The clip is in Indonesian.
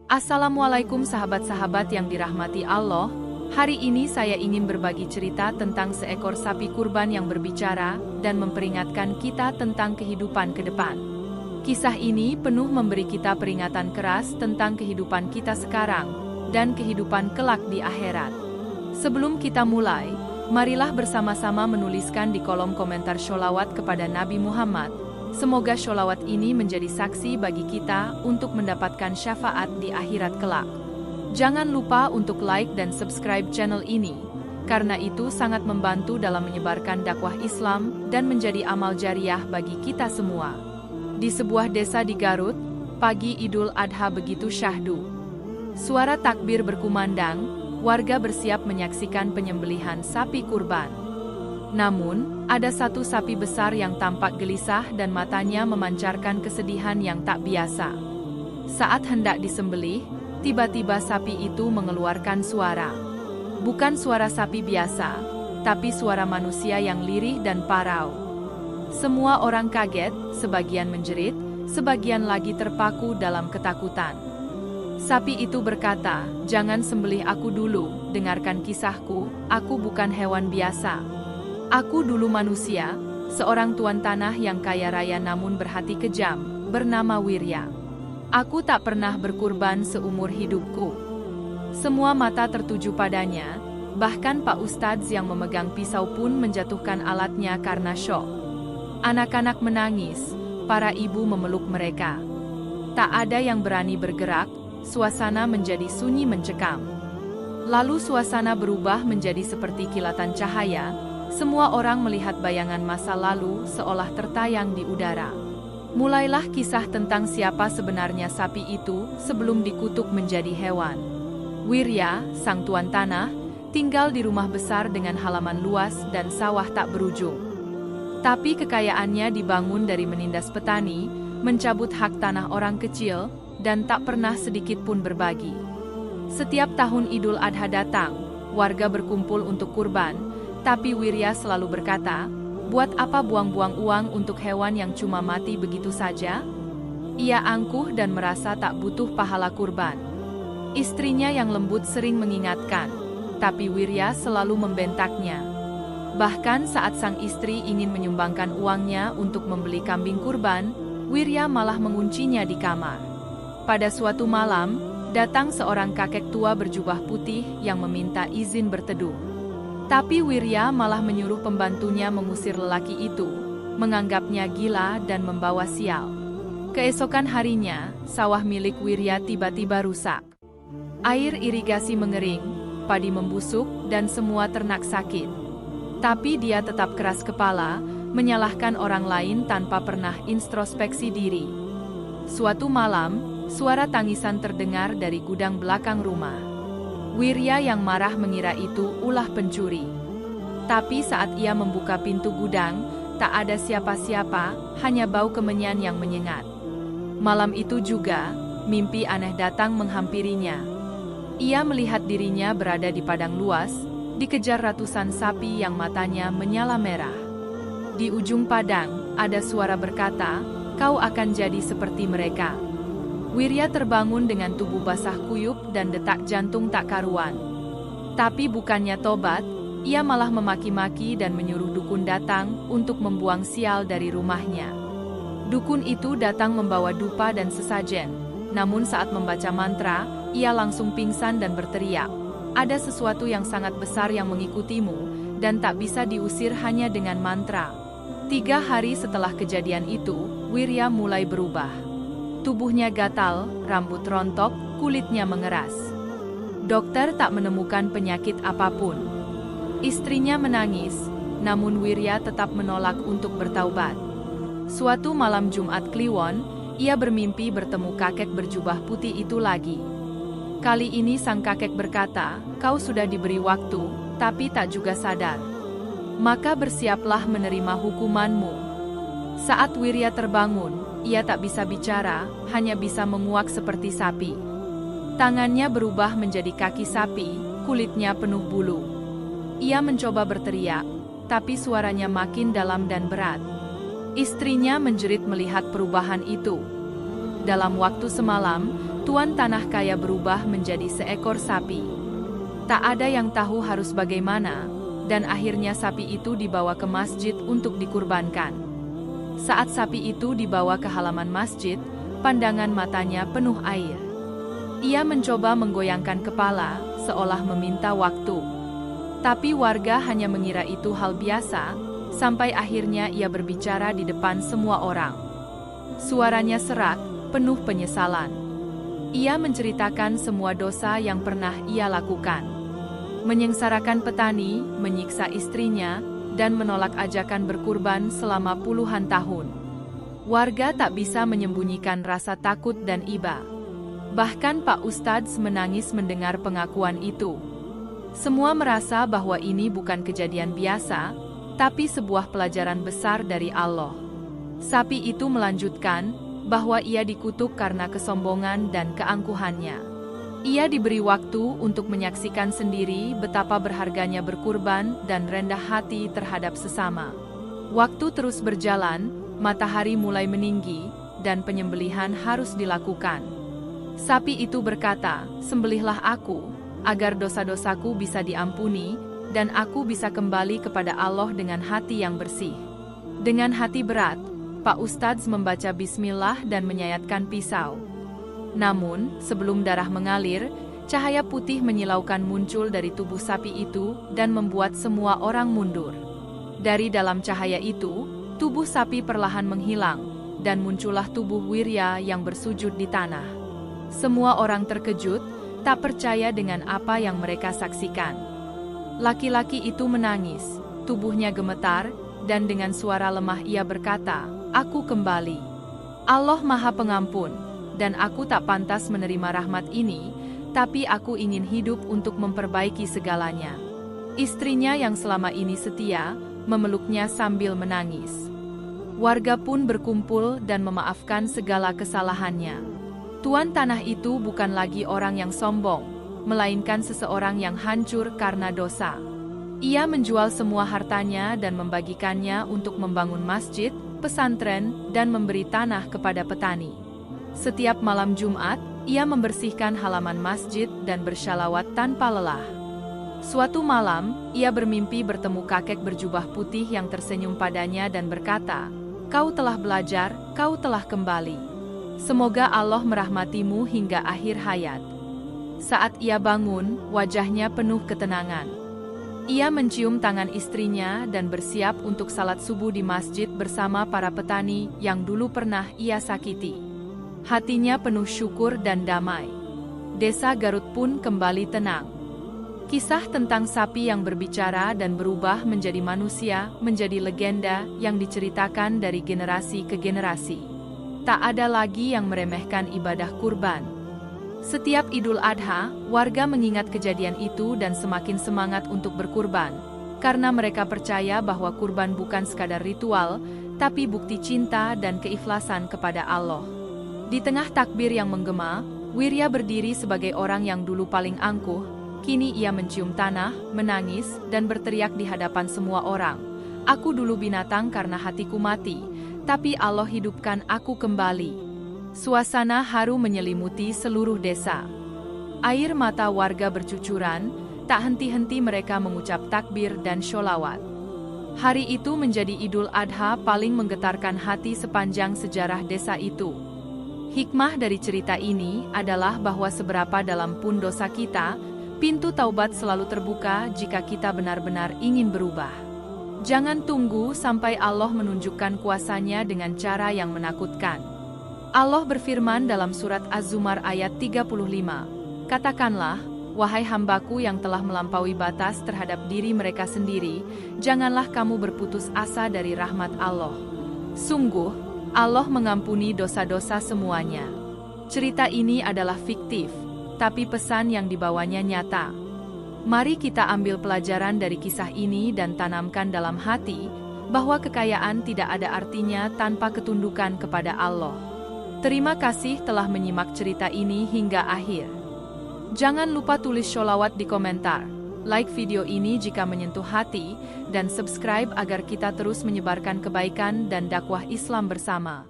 Assalamualaikum sahabat-sahabat yang dirahmati Allah. Hari ini saya ingin berbagi cerita tentang seekor sapi kurban yang berbicara dan memperingatkan kita tentang kehidupan ke depan. Kisah ini penuh memberi kita peringatan keras tentang kehidupan kita sekarang dan kehidupan kelak di akhirat. Sebelum kita mulai, marilah bersama-sama menuliskan di kolom komentar sholawat kepada Nabi Muhammad. Semoga sholawat ini menjadi saksi bagi kita untuk mendapatkan syafaat di akhirat kelak. Jangan lupa untuk like dan subscribe channel ini, karena itu sangat membantu dalam menyebarkan dakwah Islam dan menjadi amal jariah bagi kita semua. Di sebuah desa di Garut, pagi Idul Adha begitu syahdu. Suara takbir berkumandang, warga bersiap menyaksikan penyembelihan sapi kurban. Namun, ada satu sapi besar yang tampak gelisah dan matanya memancarkan kesedihan yang tak biasa. Saat hendak disembelih, tiba-tiba sapi itu mengeluarkan suara. Bukan suara sapi biasa, tapi suara manusia yang lirih dan parau. Semua orang kaget, sebagian menjerit, sebagian lagi terpaku dalam ketakutan. Sapi itu berkata, "Jangan sembelih aku dulu, dengarkan kisahku, aku bukan hewan biasa. Aku dulu manusia, seorang tuan tanah yang kaya raya namun berhati kejam, bernama Wirya. Aku tak pernah berkurban seumur hidupku." Semua mata tertuju padanya, bahkan Pak Ustadz yang memegang pisau pun menjatuhkan alatnya karena syok. Anak-anak menangis, para ibu memeluk mereka. Tak ada yang berani bergerak, suasana menjadi sunyi mencekam. Lalu suasana berubah menjadi seperti kilatan cahaya. Semua orang melihat bayangan masa lalu seolah tertayang di udara. Mulailah kisah tentang siapa sebenarnya sapi itu sebelum dikutuk menjadi hewan. Wirya, sang tuan tanah, tinggal di rumah besar dengan halaman luas dan sawah tak berujung. Tapi kekayaannya dibangun dari menindas petani, mencabut hak tanah orang kecil, dan tak pernah sedikit pun berbagi. Setiap tahun Idul Adha datang, warga berkumpul untuk kurban. Tapi Wirya selalu berkata, "Buat apa buang-buang uang untuk hewan yang cuma mati begitu saja?" Ia angkuh dan merasa tak butuh pahala kurban. Istrinya yang lembut sering mengingatkan, tapi Wirya selalu membentaknya. Bahkan saat sang istri ingin menyumbangkan uangnya untuk membeli kambing kurban, Wirya malah menguncinya di kamar. Pada suatu malam, datang seorang kakek tua berjubah putih yang meminta izin berteduh. Tapi Wirya malah menyuruh pembantunya mengusir lelaki itu, menganggapnya gila dan membawa sial. Keesokan harinya, sawah milik Wirya tiba-tiba rusak. Air irigasi mengering, padi membusuk, dan semua ternak sakit. Tapi dia tetap keras kepala, menyalahkan orang lain tanpa pernah introspeksi diri. Suatu malam, suara tangisan terdengar dari gudang belakang rumah. Wirya yang marah mengira itu ulah pencuri. Tapi saat ia membuka pintu gudang, tak ada siapa-siapa, hanya bau kemenyan yang menyengat. Malam itu juga, mimpi aneh datang menghampirinya. Ia melihat dirinya berada di padang luas, dikejar ratusan sapi yang matanya menyala merah. Di ujung padang, ada suara berkata, "Kau akan jadi seperti mereka." Wirya terbangun dengan tubuh basah kuyup dan detak jantung tak karuan. Tapi bukannya tobat, ia malah memaki-maki dan menyuruh dukun datang untuk membuang sial dari rumahnya. Dukun itu datang membawa dupa dan sesajen, namun saat membaca mantra, ia langsung pingsan dan berteriak, "Ada sesuatu yang sangat besar yang mengikutimu, dan tak bisa diusir hanya dengan mantra." 3 hari setelah kejadian itu, Wirya mulai berubah. Tubuhnya gatal, rambut rontok, kulitnya mengeras. Dokter tak menemukan penyakit apapun. Istrinya menangis, namun Wirya tetap menolak untuk bertaubat. Suatu malam Jumat Kliwon, ia bermimpi bertemu kakek berjubah putih itu lagi. Kali ini sang kakek berkata, "Kau sudah diberi waktu, tapi tak juga sadar. Maka bersiaplah menerima hukumanmu." Saat Wirya terbangun, ia tak bisa bicara, hanya bisa menguak seperti sapi. Tangannya berubah menjadi kaki sapi, kulitnya penuh bulu. Ia mencoba berteriak, tapi suaranya makin dalam dan berat. Istrinya menjerit melihat perubahan itu. Dalam waktu semalam, tuan tanah kaya berubah menjadi seekor sapi. Tak ada yang tahu harus bagaimana, dan akhirnya sapi itu dibawa ke masjid untuk dikurbankan. Saat sapi itu dibawa ke halaman masjid, pandangan matanya penuh air. Ia mencoba menggoyangkan kepala, seolah meminta waktu. Tapi warga hanya mengira itu hal biasa, sampai akhirnya ia berbicara di depan semua orang. Suaranya serak, penuh penyesalan. Ia menceritakan semua dosa yang pernah ia lakukan. Menyengsarakan petani, menyiksa istrinya, dan menolak ajakan berkurban selama puluhan tahun. Warga tak bisa menyembunyikan rasa takut dan iba. Bahkan Pak Ustadz menangis mendengar pengakuan itu. Semua merasa bahwa ini bukan kejadian biasa, tapi sebuah pelajaran besar dari Allah. Sapi itu melanjutkan bahwa ia dikutuk karena kesombongan dan keangkuhannya. Ia diberi waktu untuk menyaksikan sendiri betapa berharganya berkurban dan rendah hati terhadap sesama. Waktu terus berjalan, matahari mulai meninggi, dan penyembelihan harus dilakukan. Sapi itu berkata, "Sembelihlah aku, agar dosa-dosaku bisa diampuni, dan aku bisa kembali kepada Allah dengan hati yang bersih." Dengan hati berat, Pak Ustadz membaca bismillah dan menyayatkan pisau. Namun, sebelum darah mengalir, cahaya putih menyilaukan muncul dari tubuh sapi itu dan membuat semua orang mundur. Dari dalam cahaya itu, tubuh sapi perlahan menghilang, dan muncullah tubuh Wirya yang bersujud di tanah. Semua orang terkejut, tak percaya dengan apa yang mereka saksikan. Laki-laki itu menangis, tubuhnya gemetar, dan dengan suara lemah ia berkata, "Aku kembali. Allah Maha Pengampun. Dan aku tak pantas menerima rahmat ini, tapi aku ingin hidup untuk memperbaiki segalanya." Istrinya yang selama ini setia, memeluknya sambil menangis. Warga pun berkumpul dan memaafkan segala kesalahannya. Tuan tanah itu bukan lagi orang yang sombong, melainkan seseorang yang hancur karena dosa. Ia menjual semua hartanya dan membagikannya untuk membangun masjid, pesantren, dan memberi tanah kepada petani. Setiap malam Jumat, ia membersihkan halaman masjid dan bersyalawat tanpa lelah. Suatu malam, ia bermimpi bertemu kakek berjubah putih yang tersenyum padanya dan berkata, "Kau telah belajar, kau telah kembali. Semoga Allah merahmatimu hingga akhir hayat." Saat ia bangun, wajahnya penuh ketenangan. Ia mencium tangan istrinya dan bersiap untuk salat subuh di masjid bersama para petani yang dulu pernah ia sakiti. Hatinya penuh syukur dan damai. Desa Garut pun kembali tenang. Kisah tentang sapi yang berbicara dan berubah menjadi manusia menjadi legenda yang diceritakan dari generasi ke generasi. Tak ada lagi yang meremehkan ibadah kurban. Setiap Idul Adha, warga mengingat kejadian itu dan semakin semangat untuk berkurban, karena mereka percaya bahwa kurban bukan sekadar ritual, tapi bukti cinta dan keikhlasan kepada Allah. Di tengah takbir yang menggema, Wirya berdiri sebagai orang yang dulu paling angkuh. Kini ia mencium tanah, menangis, dan berteriak di hadapan semua orang. "Aku dulu binatang karena hatiku mati, tapi Allah hidupkan aku kembali." Suasana haru menyelimuti seluruh desa. Air mata warga bercucuran, tak henti-henti mereka mengucap takbir dan sholawat. Hari itu menjadi Idul Adha paling menggetarkan hati sepanjang sejarah desa itu. Hikmah dari cerita ini adalah bahwa seberapa dalam pun dosa kita, pintu taubat selalu terbuka jika kita benar-benar ingin berubah. Jangan tunggu sampai Allah menunjukkan kuasa-Nya dengan cara yang menakutkan. Allah berfirman dalam surat Az-Zumar ayat 35, "Katakanlah, wahai hambaku yang telah melampaui batas terhadap diri mereka sendiri, janganlah kamu berputus asa dari rahmat Allah. Sungguh, Allah mengampuni dosa-dosa semuanya." Cerita ini adalah fiktif, tapi pesan yang dibawanya nyata. Mari kita ambil pelajaran dari kisah ini dan tanamkan dalam hati bahwa kekayaan tidak ada artinya tanpa ketundukan kepada Allah. Terima kasih telah menyimak cerita ini hingga akhir. Jangan lupa tulis sholawat di komentar, like video ini jika menyentuh hati, dan subscribe agar kita terus menyebarkan kebaikan dan dakwah Islam bersama.